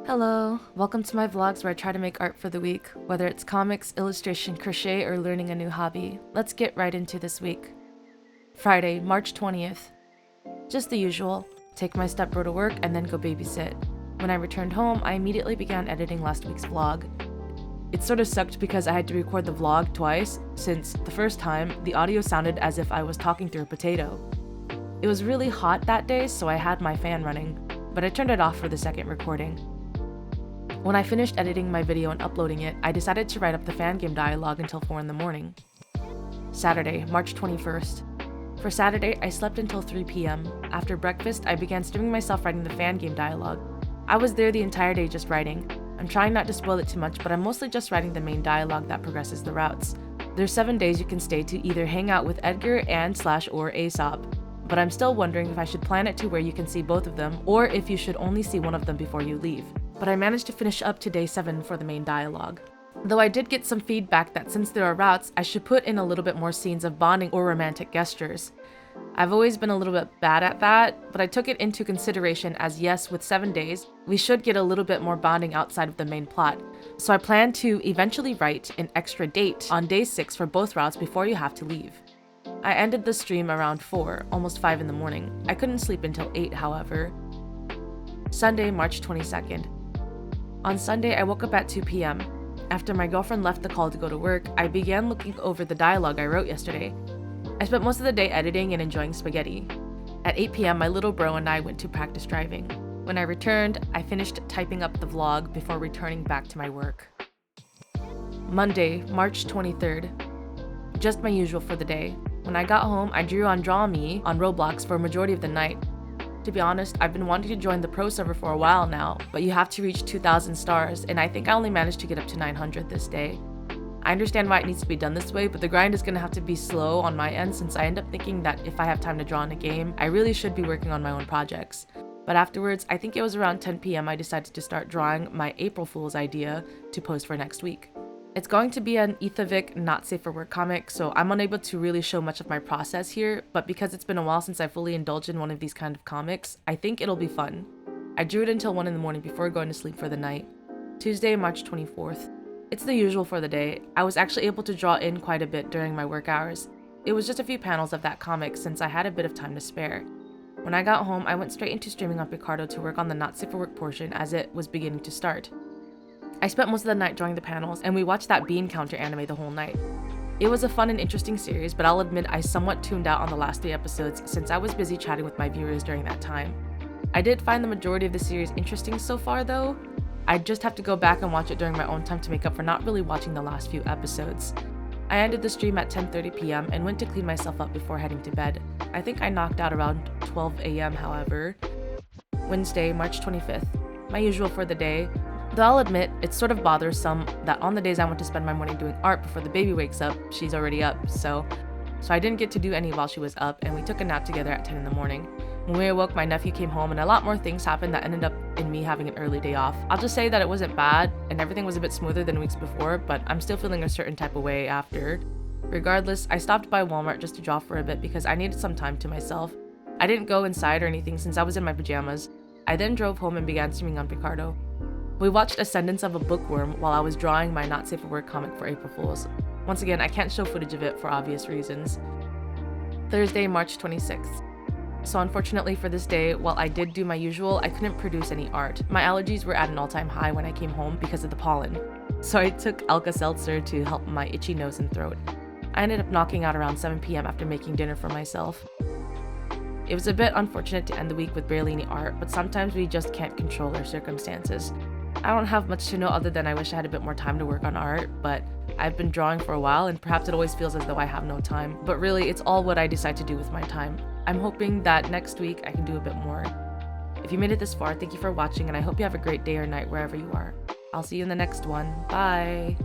Hello, welcome to my vlogs where I try to make art for the week, whether it's comics, illustration, crochet, or learning a new hobby. Let's get right into this week. Friday, March 20th. Just the usual, take my stepbro to work and then go babysit. When I returned home, I immediately began editing last week's vlog. It sort of sucked because I had to record the vlog twice, since the first time, the audio sounded as if I was talking through a potato. It was really hot that day, so I had my fan running, but I turned it off for the second recording. When I finished editing my video and uploading it, I decided to write up the fan game dialogue until 4 in the morning. Saturday, March 21st. For Saturday, I slept until 3 p.m. After breakfast, I began streaming myself writing the fan game dialogue. I was there the entire day just writing. I'm trying not to spoil it too much, but I'm mostly just writing the main dialogue that progresses the routes. There's 7 days you can stay to either hang out with Edgar and/or Aesop, but I'm still wondering if I should plan it to where you can see both of them, or if you should only see one of them before you leave. But I managed to finish up to day 7 for the main dialogue. Though I did get some feedback that since there are routes, I should put in a little bit more scenes of bonding or romantic gestures. I've always been a little bit bad at that, but I took it into consideration as yes, with 7 days, we should get a little bit more bonding outside of the main plot. So I plan to eventually write an extra date on day 6 for both routes before you have to leave. I ended the stream around 4, almost 5 in the morning. I couldn't sleep until 8, however. Sunday, March 22nd. On Sunday, I woke up at 2 p.m. After my girlfriend left the call to go to work, I began looking over the dialogue I wrote yesterday. I spent most of the day editing and enjoying spaghetti. At 8 p.m., my little bro and I went to practice driving. When I returned, I finished typing up the vlog before returning back to my work. Monday, March 23rd. Just my usual for the day. When I got home, I drew on Draw Me on Roblox for a majority of the night. To be honest, I've been wanting to join the pro server for a while now, but you have to reach 2,000 stars, and I think I only managed to get up to 900 this day. I understand why it needs to be done this way, but the grind is going to have to be slow on my end since I end up thinking that if I have time to draw in a game, I really should be working on my own projects. But afterwards, I think it was around 10 p.m. I decided to start drawing my April Fool's idea to post for next week. It's going to be an Ethavic not safe for work comic, so I'm unable to really show much of my process here, but because it's been a while since I fully indulged in one of these kind of comics, I think it'll be fun. I drew it until 1 in the morning before going to sleep for the night. Tuesday, March 24th. It's the usual for the day. I was actually able to draw in quite a bit during my work hours. It was just a few panels of that comic since I had a bit of time to spare. When I got home, I went straight into streaming on Picarto to work on the not safe for work portion as it was beginning to start. I spent most of the night drawing the panels, and we watched that bean counter anime the whole night. It was a fun and interesting series, but I'll admit I somewhat tuned out on the last 3 episodes since I was busy chatting with my viewers during that time. I did find the majority of the series interesting so far though. I'd just have to go back and watch it during my own time to make up for not really watching the last few episodes. I ended the stream at 10:30 p.m. and went to clean myself up before heading to bed. I think I knocked out around 12 a.m. however. Wednesday, March 25th. My usual for the day. Though I'll admit, it's sort of bothersome that on the days I want to spend my morning doing art before the baby wakes up, she's already up, so I didn't get to do any while she was up, and we took a nap together at 10 in the morning. When we awoke, my nephew came home, and a lot more things happened that ended up in me having an early day off. I'll just say that it wasn't bad, and everything was a bit smoother than weeks before, but I'm still feeling a certain type of way after. Regardless, I stopped by Walmart just to draw for a bit because I needed some time to myself. I didn't go inside or anything since I was in my pajamas. I then drove home and began streaming on Picarto. We watched Ascendance of a Bookworm while I was drawing my Not Safe for Work comic for April Fools. Once again, I can't show footage of it for obvious reasons. Thursday, March 26th. So unfortunately for this day, while I did do my usual, I couldn't produce any art. My allergies were at an all-time high when I came home because of the pollen. So I took Alka-Seltzer to help my itchy nose and throat. I ended up knocking out around 7 p.m. after making dinner for myself. It was a bit unfortunate to end the week with barely any art, but sometimes we just can't control our circumstances. I don't have much to know other than I wish I had a bit more time to work on art, but I've been drawing for a while and perhaps it always feels as though I have no time. But really, it's all what I decide to do with my time. I'm hoping that next week I can do a bit more. If you made it this far, thank you for watching and I hope you have a great day or night wherever you are. I'll see you in the next one. Bye!